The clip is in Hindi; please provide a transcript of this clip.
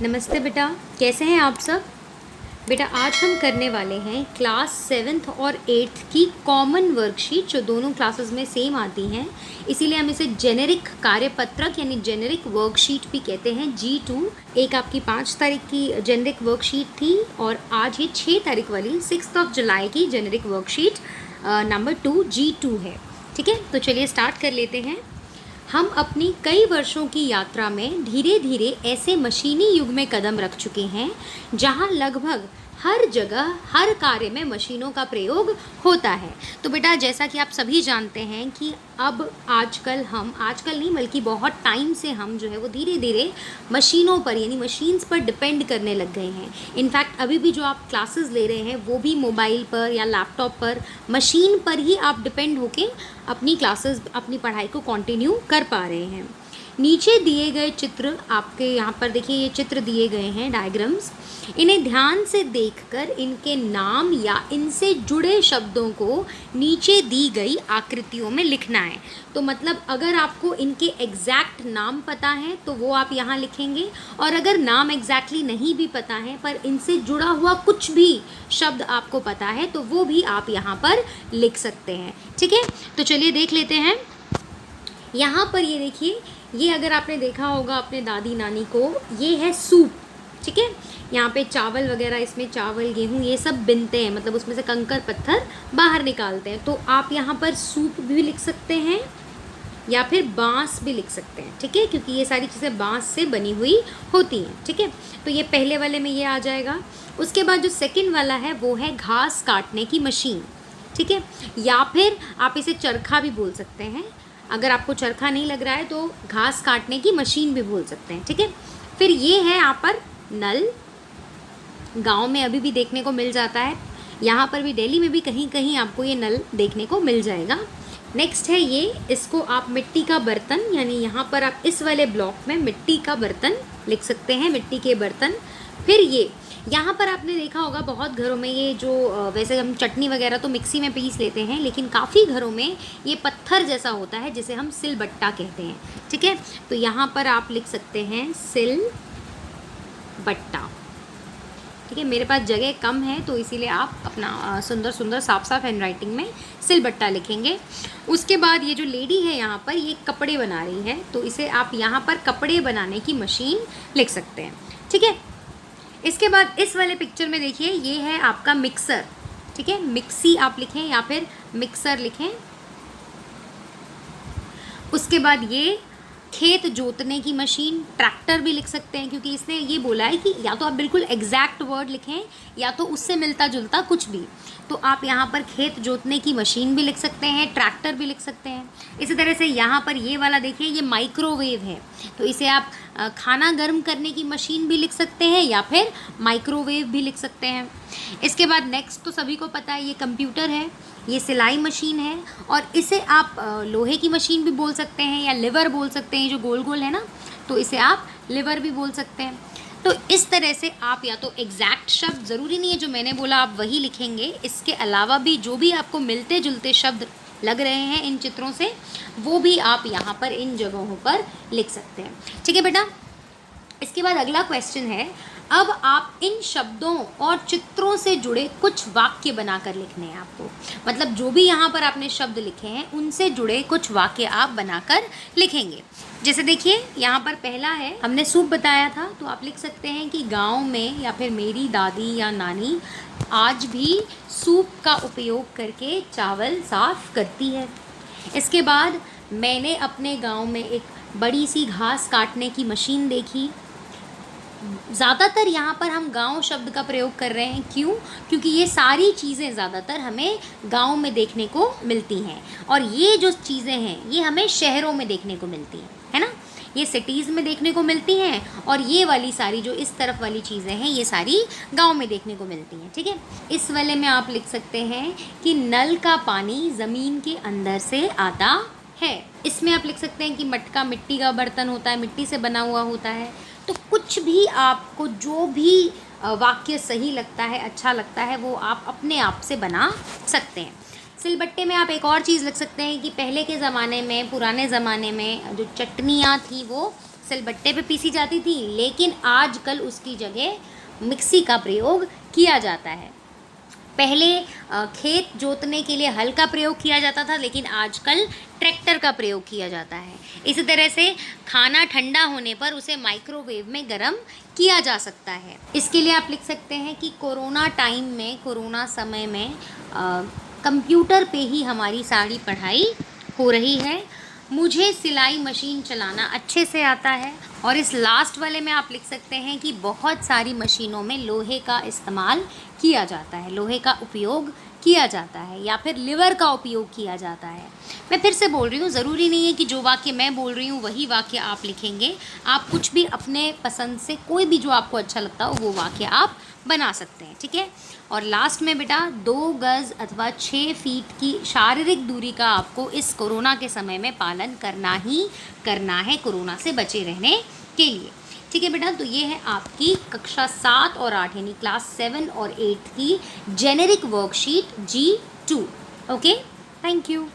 नमस्ते बेटा, कैसे हैं आप सब। बेटा आज हम करने वाले हैं क्लास 7th और 8th की कॉमन वर्कशीट जो दोनों क्लासेस में सेम आती हैं, इसीलिए हम इसे जेनेरिक कार्यपत्रक यानी जेनेरिक वर्कशीट भी कहते हैं। G2 एक आपकी 5 तारीख की जेनेरिक वर्कशीट थी और आज ये 6 तारीख वाली 6 जुलाई की जेनेरिक वर्कशीट नंबर 2 G2 है। ठीक है, तो चलिए स्टार्ट कर लेते हैं। हम अपनी कई वर्षों की यात्रा में धीरे धीरे ऐसे मशीनी युग में कदम रख चुके हैं जहां लगभग हर जगह हर कार्य में मशीनों का प्रयोग होता है। तो बेटा जैसा कि आप सभी जानते हैं कि अब आजकल नहीं बल्कि बहुत टाइम से हम जो है वो धीरे धीरे मशीनों पर यानी मशीन्स पर डिपेंड करने लग गए हैं। इनफैक्ट अभी भी जो आप क्लासेस ले रहे हैं वो भी मोबाइल पर या लैपटॉप पर मशीन पर ही आप डिपेंड होके अपनी क्लासेस अपनी पढ़ाई को कंटिन्यू कर पा रहे हैं। नीचे दिए गए चित्र आपके यहाँ पर देखिए, ये चित्र दिए गए हैं डायग्राम्स। इन्हें ध्यान से देखकर इनके नाम या इनसे जुड़े शब्दों को नीचे दी गई आकृतियों में लिखना है। तो मतलब अगर आपको इनके एग्जैक्ट नाम पता है तो वो आप यहाँ लिखेंगे, और अगर नाम एग्जैक्टली नहीं भी पता है पर इनसे जुड़ा हुआ कुछ भी शब्द आपको पता है तो वो भी आप यहाँ पर लिख सकते हैं। ठीक है, तो चलिए देख लेते हैं। यहाँ पर ये देखिए, ये अगर आपने देखा होगा अपने दादी नानी को, ये है सूप। ठीक है, यहाँ पे चावल वगैरह, इसमें चावल गेहूँ ये सब बिनते हैं, मतलब उसमें से कंकर पत्थर बाहर निकालते हैं। तो आप यहाँ पर सूप भी लिख सकते हैं या फिर बांस भी लिख सकते हैं। ठीक है, क्योंकि ये सारी चीज़ें बांस से बनी हुई होती हैं। ठीक है, तो ये पहले वाले में ये आ जाएगा। उसके बाद जो सेकेंड वाला है वो है घास काटने की मशीन। ठीक है, या फिर आप इसे चरखा भी बोल सकते हैं। अगर आपको चरखा नहीं लग रहा है तो घास काटने की मशीन भी बोल सकते हैं। ठीक है, फिर ये है यहाँ पर नल। गांव में अभी भी देखने को मिल जाता है, यहाँ पर भी दिल्ली में भी कहीं कहीं आपको ये नल देखने को मिल जाएगा। नेक्स्ट है ये, इसको आप मिट्टी का बर्तन, यानी यहाँ पर आप इस वाले ब्लॉक में मिट्टी का बर्तन लिख सकते हैं, मिट्टी के बर्तन। फिर ये यहाँ पर आपने देखा होगा बहुत घरों में ये जो वैसे हम चटनी वगैरह तो मिक्सी में पीस लेते हैं, लेकिन काफ़ी घरों में ये पत्थर जैसा होता है जिसे हम सिलबट्टा कहते हैं। ठीक है, तो यहाँ पर आप लिख सकते हैं सिलबट्टा। ठीक है, मेरे पास जगह कम है तो इसीलिए आप अपना सुंदर सुंदर साफ साफ हैंड राइटिंग में सिलबट्टा लिखेंगे। उसके बाद ये जो लेडी है यहाँ पर ये कपड़े बना रही है, तो इसे आप यहाँ पर कपड़े बनाने की मशीन लिख सकते हैं। ठीक है, इसके बाद इस वाले पिक्चर में देखिए, ये है आपका मिक्सर। ठीक है, मिक्सी आप लिखें या फिर मिक्सर लिखें। उसके बाद ये खेत जोतने की मशीन, ट्रैक्टर भी लिख सकते हैं, क्योंकि इसने ये बोला है कि या तो आप बिल्कुल एग्जैक्ट वर्ड लिखें या तो उससे मिलता जुलता कुछ भी। तो आप यहाँ पर खेत जोतने की मशीन भी लिख सकते हैं, ट्रैक्टर भी लिख सकते हैं। इसी तरह से यहाँ पर ये वाला देखिए, ये माइक्रोवेव है, तो इसे आप खाना गर्म करने की मशीन भी लिख सकते हैं या फिर माइक्रोवेव भी लिख सकते हैं। इसके बाद नेक्स्ट तो सभी को पता है, ये कंप्यूटर है, ये सिलाई मशीन है, और इसे आप लोहे की मशीन भी बोल सकते हैं या लिवर बोल सकते हैं, जो गोल गोल है ना, तो इसे आप लिवर भी बोल सकते हैं। तो इस तरह से आप या तो एग्जैक्ट शब्द, ज़रूरी नहीं है जो मैंने बोला आप वही लिखेंगे, इसके अलावा भी जो भी आपको मिलते जुलते शब्द लग रहे हैं इन चित्रों से वो भी आप यहाँ पर इन जगहों पर लिख सकते हैं। ठीक है बेटा, इसके बाद अगला क्वेश्चन है, अब आप इन शब्दों और चित्रों से जुड़े कुछ वाक्य बनाकर लिखने हैं आपको। मतलब जो भी यहाँ पर आपने शब्द लिखे हैं उनसे जुड़े कुछ वाक्य आप बनाकर लिखेंगे। जैसे देखिए यहाँ पर पहला है, हमने सूप बताया था, तो आप लिख सकते हैं कि गांव में या फिर मेरी दादी या नानी आज भी सूप का उपयोग करके चावल साफ करती है। इसके बाद मैंने अपने गांव में एक बड़ी सी घास काटने की मशीन देखी। ज़्यादातर यहाँ पर हम गांव शब्द का प्रयोग कर रहे हैं, क्यों? क्योंकि ये सारी चीज़ें ज़्यादातर हमें गांव में देखने को मिलती हैं, और ये जो चीज़ें हैं ये हमें शहरों में देखने को मिलती हैं, है ना। ये सिटीज़ में देखने को मिलती हैं, और ये वाली सारी जो इस तरफ वाली चीज़ें हैं ये सारी गांव में देखने को मिलती हैं। ठीक है, इस वाले में आप लिख सकते हैं कि नल का पानी ज़मीन के अंदर से आता है। इसमें आप लिख सकते हैं कि मटका मिट्टी का बर्तन होता है, मिट्टी से बना हुआ होता है। तो कुछ भी आपको जो भी वाक्य सही लगता है, अच्छा लगता है, वो आप अपने आप से बना सकते हैं। सिलबट्टे में आप एक और चीज़ लिख सकते हैं कि पहले के ज़माने में, पुराने ज़माने में जो चटनियाँ थी वो सिलबट्टे पे पीसी जाती थी, लेकिन आजकल उसकी जगह मिक्सी का प्रयोग किया जाता है। पहले खेत जोतने के लिए हल का प्रयोग किया जाता था, लेकिन आजकल ट्रैक्टर का प्रयोग किया जाता है। इसी तरह से खाना ठंडा होने पर उसे माइक्रोवेव में गर्म किया जा सकता है। इसके लिए आप लिख सकते हैं कि कोरोना टाइम में, कोरोना समय में कंप्यूटर पे ही हमारी सारी पढ़ाई हो रही है। मुझे सिलाई मशीन चलाना अच्छे से आता है। और इस लास्ट वाले में आप लिख सकते हैं कि बहुत सारी मशीनों में लोहे का इस्तेमाल किया जाता है, लोहे का उपयोग किया जाता है, या फिर लिवर का उपयोग किया जाता है। मैं फिर से बोल रही हूँ, ज़रूरी नहीं है कि जो वाक्य मैं बोल रही हूँ वही वाक्य आप लिखेंगे। आप कुछ भी अपने पसंद से कोई भी जो आपको अच्छा लगता हो वो वाक्य आप बना सकते हैं, ठीक है। और लास्ट में बेटा 2 गज अथवा 6 फीट की शारीरिक दूरी का आपको इस कोरोना के समय में पालन करना ही करना है, कोरोना से बचे रहने के लिए, ठीक है बेटा। तो ये है आपकी कक्षा 7 और 8 यानी क्लास 7 और 8 की generic worksheet G2। Okay, thank you.